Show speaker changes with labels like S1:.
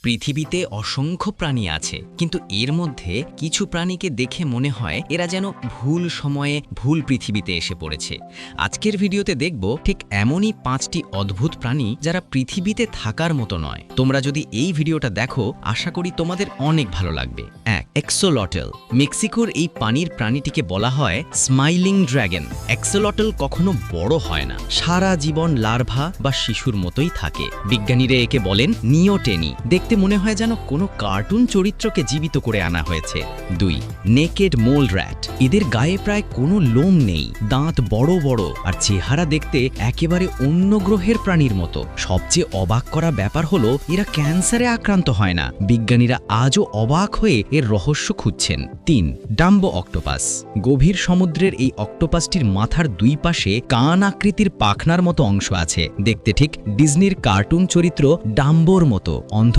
S1: পৃথিবীতে অসংখ্য প্রাণী আছে, কিন্তু এর মধ্যে কিছু প্রাণীকে দেখে মনে হয় এরা যেন ভুল সময়ে ভুল পৃথিবীতে এসে পড়েছে। আজকের ভিডিওতে দেখব ঠিক এমনই 5টি অদ্ভুত প্রাণী যারা পৃথিবীতে থাকার মতো নয়। তোমরা যদি এই ভিডিওটা দেখো, আশা করি তোমাদের অনেক ভালো লাগবে। 1. এক্সোলটল। মেক্সিকোর এই পানির প্রাণীটিকে বলা হয় স্মাইলিং ড্রাগন। এক্সোলটল কখনো বড় হয় না, সারা জীবন লার্ভা বা শিশুর মতোই থাকে। বিজ্ঞানীরা একে বলেন নিওটেনি। দেখতে মনে হয় যেন কোনো কার্টুন চরিত্রকে জীবিত করে আনা হয়েছে। 2. নেকেড মোল র্যাট। এদের গায়ে প্রায় কোনো লোম নেই, দাঁত বড় বড় আর চেহারা দেখতে একেবারে অন্য গ্রহের প্রাণীর মতো। সবচেয়ে অবাক করা ব্যাপার হলো এরা ক্যান্সারে আক্রান্ত হয় না। বিজ্ঞানীরা আজও অবাক হয়ে এর রহস্য খুঁজছেন। 3. Dumbo octopus. গভীর সমুদ্রের এই অক্টোপাসটির মাথার দুই পাশে কান আকৃতির পাখনার মতো অংশ আছে। দেখতে ঠিক ডিজনির কার্টুন চরিত্র ডাম্বোর মতো।